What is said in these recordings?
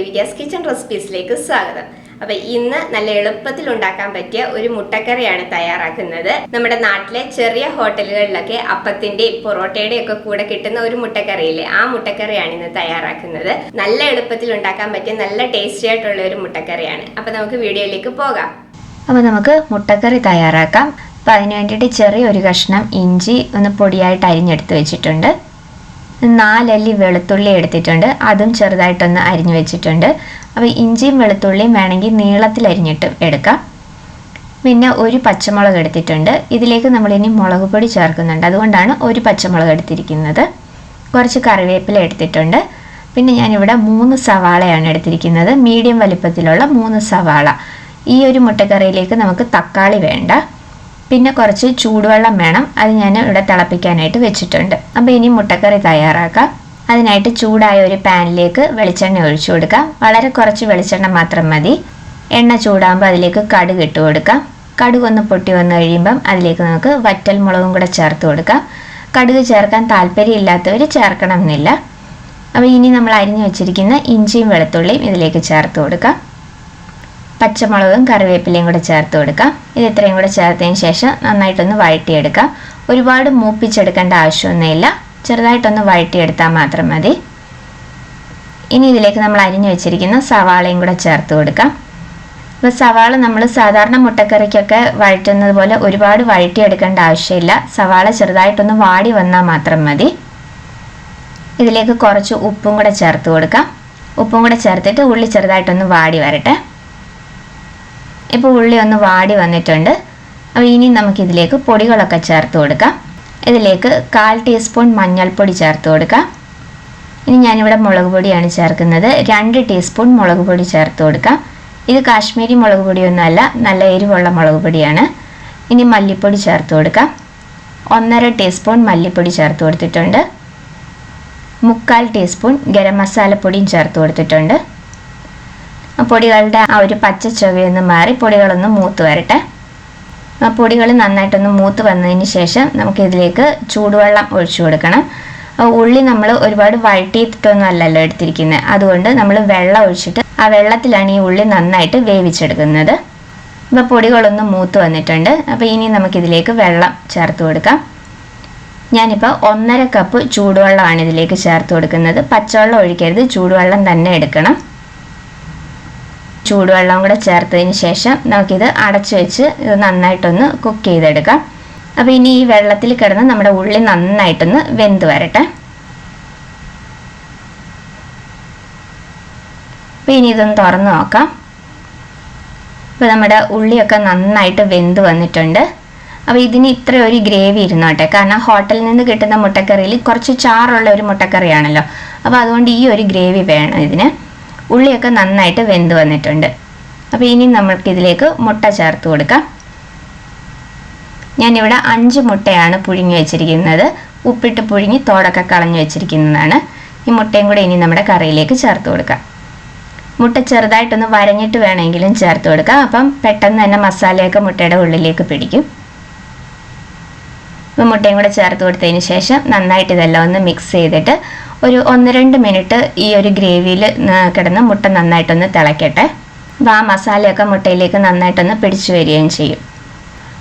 Vikas Kitchen Recipes-ലേക്ക് സ്വാഗതം. അപ്പോൾ ഇന്ന് നല്ല എളുപ്പത്തിൽ ഉണ്ടാക്കാൻ പറ്റിയ ഒരു മുട്ടക്കറിയാണ് തയ്യാറാക്കുന്നത്. നമ്മുടെ നാട്ടിലെ ചെറിയ ഹോട്ടലുകളിലൊക്കെ അപ്പത്തിന്റെയും പൊറോട്ടയുടെയും ഒക്കെ കൂടെ കിട്ടുന്ന ഒരു മുട്ടക്കറിയില്ലേ, ആ മുട്ടക്കറിയാണ് ഇന്ന് തയ്യാറാക്കുന്നത്. നല്ല എളുപ്പത്തിൽ ഉണ്ടാക്കാൻ പറ്റിയ നല്ല ടേസ്റ്റി ആയിട്ടുള്ള ഒരു മുട്ടക്കറിയാണ്. അപ്പോൾ നമുക്ക് വീഡിയോയിലേക്ക് പോകാം. അപ്പോൾ നമുക്ക് മുട്ടക്കറി തയ്യാറാക്കാം. അപ്പോൾ അതിന് വേണ്ടിയിട്ട് ചെറിയൊരു കഷ്ണം ഇഞ്ചി ഒന്ന് പൊടിയായിട്ട് അരിഞ്ഞെടുത്ത് വെച്ചിട്ടുണ്ട്. 4 അല്ലി വെളുത്തുള്ളി എടുത്തിട്ടുണ്ട്, അതും ചെറുതായിട്ടൊന്ന് അരിഞ്ഞു വെച്ചിട്ടുണ്ട്. അപ്പോൾ ഇഞ്ചിയും വെളുത്തുള്ളിയും വേണമെങ്കിൽ നീളത്തിൽ അരിഞ്ഞിട്ട് എടുക്കാം. പിന്നെ ഒരു പച്ചമുളക് എടുത്തിട്ടുണ്ട്. ഇതിലേക്ക് നമ്മളിനി മുളക് പൊടി ചേർക്കുന്നുണ്ട്, അതുകൊണ്ടാണ് ഒരു പച്ചമുളക് എടുത്തിരിക്കുന്നത്. കുറച്ച് കറിവേപ്പില എടുത്തിട്ടുണ്ട്. പിന്നെ ഞാനിവിടെ 3 സവാളയാണ് എടുത്തിരിക്കുന്നത്, മീഡിയം വലിപ്പത്തിലുള്ള 3 സവാള. ഈ ഒരു മുട്ടക്കറിയിലേക്ക് നമുക്ക് തക്കാളി വേണ്ട. പിന്നെ കുറച്ച് ചൂടുവെള്ളം വേണം, അത് ഞാൻ ഇവിടെ തിളപ്പിക്കാനായിട്ട് വെച്ചിട്ടുണ്ട്. അപ്പോൾ ഇനി മുട്ടക്കറി തയ്യാറാക്കാം. അതിനായിട്ട് ചൂടായ ഒരു പാനിലേക്ക് വെളിച്ചെണ്ണ ഒഴിച്ചു കൊടുക്കാം. വളരെ കുറച്ച് വെളിച്ചെണ്ണ മാത്രം മതി. എണ്ണ ചൂടാകുമ്പോൾ അതിലേക്ക് കടുക് ഇട്ട് കൊടുക്കാം. കടുക് ഒന്ന് പൊട്ടി വന്നു കഴിയുമ്പം അതിലേക്ക് നമുക്ക് വറ്റൽ മുളകും കൂടെ ചേർത്ത് കൊടുക്കാം. കടുക് ചേർക്കാൻ താല്പര്യമില്ലാത്തവർ ചേർക്കണം എന്നില്ല. അപ്പോൾ ഇനി നമ്മൾ അരിഞ്ഞു വെച്ചിരിക്കുന്ന ഇഞ്ചിയും വെളുത്തുള്ളിയും ഇതിലേക്ക് ചേർത്ത് കൊടുക്കാം. പച്ചമുളകും കറിവേപ്പിലയും കൂടെ ചേർത്ത് കൊടുക്കാം. ഇത് ഇത്രയും കൂടെ ചേർത്തതിന് ശേഷം നന്നായിട്ടൊന്ന് വഴറ്റിയെടുക്കാം. ഒരുപാട് മൂപ്പിച്ചെടുക്കേണ്ട ആവശ്യമൊന്നുമില്ല, ചെറുതായിട്ടൊന്ന് വഴറ്റിയെടുത്താൽ മാത്രം മതി. ഇനി ഇതിലേക്ക് നമ്മൾ അരിഞ്ഞു വെച്ചിരിക്കുന്ന സവാളയും കൂടെ ചേർത്ത് കൊടുക്കാം. അപ്പോൾ സവാള നമ്മൾ സാധാരണ മുട്ടക്കറിക്കൊക്കെ വഴറ്റുന്നത് പോലെ ഒരുപാട് വഴറ്റിയെടുക്കേണ്ട ആവശ്യമില്ല. സവാള ചെറുതായിട്ടൊന്ന് വാടി വന്നാൽ മാത്രം മതി. ഇതിലേക്ക് കുറച്ച് ഉപ്പും കൂടെ ചേർത്ത് കൊടുക്കാം. ഉപ്പും കൂടെ ചേർത്തിട്ട് ഉള്ളി ചെറുതായിട്ടൊന്ന് വാടി വരട്ടെ. ഇപ്പോൾ ഉള്ളി ഒന്ന് വാടി വന്നിട്ടുണ്ട്. അപ്പോൾ ഇനി നമുക്കിതിലേക്ക് പൊടികളൊക്കെ ചേർത്ത് കൊടുക്കാം. ഇതിലേക്ക് 1/4 ടീസ്പൂൺ മഞ്ഞൾപ്പൊടി ചേർത്ത് കൊടുക്കാം. ഇനി ഞാനിവിടെ മുളക് പൊടിയാണ് ചേർക്കുന്നത്. 2 ടീസ്പൂൺ മുളക് പൊടി ചേർത്ത് കൊടുക്കാം. ഇത് കാശ്മീരി മുളക് പൊടിയൊന്നുമല്ല, നല്ല എരിവുള്ള മുളക് പൊടിയാണ്. ഇനി മല്ലിപ്പൊടി ചേർത്ത് കൊടുക്കാം. 1/2 ടീസ്പൂൺ മല്ലിപ്പൊടി ചേർത്ത് കൊടുത്തിട്ടുണ്ട്. 3/4 ടീസ്പൂൺ ഗരം മസാലപ്പൊടിയും ചേർത്ത് കൊടുത്തിട്ടുണ്ട്. പൊടികളുടെ ആ ഒരു പച്ച ചൊവയൊന്ന് മാറി പൊടികളൊന്ന് മൂത്ത് വരട്ടെ. പൊടികൾ നന്നായിട്ടൊന്ന് മൂത്ത് വന്നതിന് ശേഷം നമുക്കിതിലേക്ക് ചൂടുവെള്ളം ഒഴിച്ചു കൊടുക്കണം. ഉള്ളി നമ്മൾ ഒരുപാട് വഴറ്റിയിട്ടൊന്നും അല്ലല്ലോ എടുത്തിരിക്കുന്നത്, അതുകൊണ്ട് നമ്മൾ വെള്ളം ഒഴിച്ചിട്ട് ആ വെള്ളത്തിലാണ് ഈ ഉള്ളി നന്നായിട്ട് വേവിച്ചെടുക്കുന്നത്. അപ്പോൾ പൊടികളൊന്ന് മൂത്ത് വന്നിട്ടുണ്ട്. അപ്പോൾ ഇനി നമുക്കിതിലേക്ക് വെള്ളം ചേർത്ത് കൊടുക്കാം. ഞാനിപ്പോൾ 1/2 കപ്പ് ചൂടുവെള്ളമാണ് ഇതിലേക്ക് ചേർത്ത് കൊടുക്കുന്നത്. പച്ചവെള്ളം ഒഴിക്കരുത്, ചൂടുവെള്ളം തന്നെ എടുക്കണം. ചൂടുവെള്ളം കൂടെ ചേർത്തതിന് ശേഷം നമുക്കിത് അടച്ചു വെച്ച് ഇത് നന്നായിട്ടൊന്ന് കുക്ക് ചെയ്തെടുക്കാം. അപ്പോൾ ഇനി ഈ വെള്ളത്തിൽ കിടന്ന് നമ്മുടെ ഉള്ളി നന്നായിട്ടൊന്ന് വെന്ത് വരട്ടെ. അപ്പോൾ ഇനി ഇതൊന്ന് തുറന്ന് നോക്കാം. അപ്പോൾ നമ്മുടെ ഉള്ളിയൊക്കെ നന്നായിട്ട് വെന്ത് വന്നിട്ടുണ്ട്. അപ്പോൾ ഇതിന് ഇത്ര ഒരു ഗ്രേവി ഇരുന്നോട്ടെ, കാരണം ഹോട്ടലിൽ നിന്ന് കിട്ടുന്ന മുട്ടക്കറിയിൽ കുറച്ച് ചാറുള്ള ഒരു മുട്ടക്കറിയാണല്ലോ. അപ്പോൾ അതുകൊണ്ട് ഈ ഒരു ഗ്രേവി വേണം ഇതിന്. ഉള്ളിയൊക്കെ നന്നായിട്ട് വെന്ത് വന്നിട്ടുണ്ട്. അപ്പോൾ ഇനി നമ്മൾക്കിതിലേക്ക് മുട്ട ചേർത്ത് കൊടുക്കാം. ഞാനിവിടെ 5 മുട്ടയാണ് പുഴുങ്ങി വെച്ചിരിക്കുന്നത്. ഉപ്പിട്ട് പുഴുങ്ങി തോടൊക്കെ കളഞ്ഞു വെച്ചിരിക്കുന്നതാണ്. ഈ മുട്ടയും കൂടെ ഇനി നമ്മുടെ കറിയിലേക്ക് ചേർത്ത് കൊടുക്കാം. മുട്ട ചെറുതായിട്ടൊന്ന് വരഞ്ഞിട്ട് വേണമെങ്കിലും ചേർത്ത് കൊടുക്കാം, അപ്പം പെട്ടെന്ന് തന്നെ മസാലയൊക്കെ മുട്ടയുടെ ഉള്ളിലേക്ക് പിടിക്കും. അപ്പോൾ മുട്ടയും കൂടെ ചേർത്ത് കൊടുത്തതിന് ശേഷം നന്നായിട്ട് ഇതെല്ലാം ഒന്ന് മിക്സ് ചെയ്തിട്ട് ഒരു 1-2 മിനിറ്റ് ഈ ഒരു ഗ്രേവിയിൽ കിടന്ന് മുട്ട നന്നായിട്ടൊന്ന് തിളയ്ക്കട്ടെ. അപ്പോൾ ആ മസാലയൊക്കെ മുട്ടയിലേക്ക് നന്നായിട്ടൊന്ന് പിടിച്ചു വരികയും ചെയ്യും.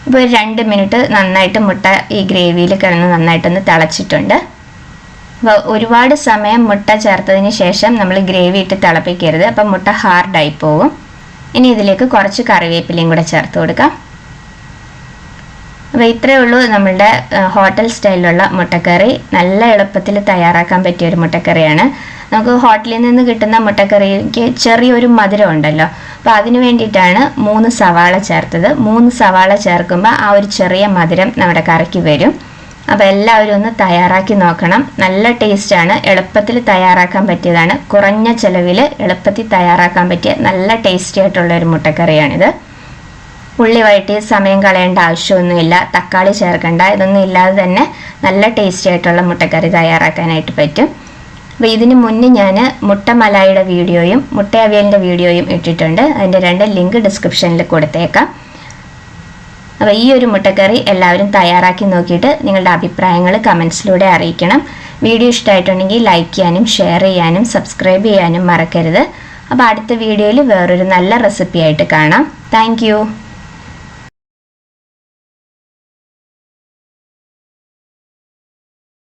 ഇപ്പോൾ ഒരു 2 മിനിറ്റ് നന്നായിട്ട് മുട്ട ഈ ഗ്രേവിയിൽ കിടന്ന് നന്നായിട്ടൊന്ന് തിളച്ചിട്ടുണ്ട്. അപ്പോൾ ഒരുപാട് സമയം മുട്ട ചേർത്തതിന് ശേഷം നമ്മൾ ഗ്രേവി ഇട്ട് തിളപ്പിക്കരുത്, അപ്പം മുട്ട ഹാർഡായി പോകും. ഇനി ഇതിലേക്ക് കുറച്ച് കറിവേപ്പിലയും കൂടെ ചേർത്ത് കൊടുക്കാം. അപ്പോൾ ഇത്രയേ ഉള്ളൂ നമ്മളുടെ ഹോട്ടൽ സ്റ്റൈലിലുള്ള മുട്ടക്കറി. നല്ല എളുപ്പത്തിൽ തയ്യാറാക്കാൻ പറ്റിയ ഒരു മുട്ടക്കറിയാണ്. നമുക്ക് ഹോട്ടലിൽ നിന്ന് കിട്ടുന്ന മുട്ടക്കറിക്ക് ചെറിയൊരു മധുരം ഉണ്ടല്ലോ, അപ്പോൾ അതിന് വേണ്ടിയിട്ടാണ് 3 സവാള ചേർത്തത്. 3 സവാള ചേർക്കുമ്പോൾ ആ ഒരു ചെറിയ മധുരം നമ്മുടെ കറിക്ക് വരും. അപ്പോൾ എല്ലാവരും ഒന്ന് തയ്യാറാക്കി നോക്കണം. നല്ല ടേസ്റ്റാണ്, എളുപ്പത്തിൽ തയ്യാറാക്കാൻ പറ്റിയതാണ്. കുറഞ്ഞ ചിലവിൽ എളുപ്പത്തിൽ തയ്യാറാക്കാൻ പറ്റിയ നല്ല ടേസ്റ്റി ആയിട്ടുള്ള ഒരു മുട്ടക്കറിയാണിത്. ഉള്ളി വഴറ്റി സമയം കളയേണ്ട ആവശ്യമൊന്നുമില്ല, തക്കാളി ചേർക്കേണ്ട, ഇതൊന്നും ഇല്ലാതെ തന്നെ നല്ല ടേസ്റ്റി ആയിട്ടുള്ള മുട്ടക്കറി തയ്യാറാക്കാനായിട്ട് പറ്റും. അപ്പോൾ ഇതിന് മുന്നേ ഞാൻ മുട്ട മലായിയുടെ വീഡിയോയും മുട്ട അവിയലിൻ്റെ വീഡിയോയും ഇട്ടിട്ടുണ്ട്. അതിൻ്റെ 2 ലിങ്ക് ഡിസ്ക്രിപ്ഷനിൽ കൊടുത്തേക്കാം. അപ്പോൾ ഈ ഒരു മുട്ടക്കറി എല്ലാവരും തയ്യാറാക്കി നോക്കിയിട്ട് നിങ്ങളുടെ അഭിപ്രായങ്ങൾ കമൻസിലൂടെ അറിയിക്കണം. വീഡിയോ ഇഷ്ടമായിട്ടുണ്ടെങ്കിൽ ലൈക്ക് ചെയ്യാനും ഷെയർ ചെയ്യാനും സബ്സ്ക്രൈബ് ചെയ്യാനും മറക്കരുത്. അപ്പോൾ അടുത്ത വീഡിയോയിൽ വേറൊരു നല്ല റെസിപ്പി ആയിട്ട് കാണാം. താങ്ക്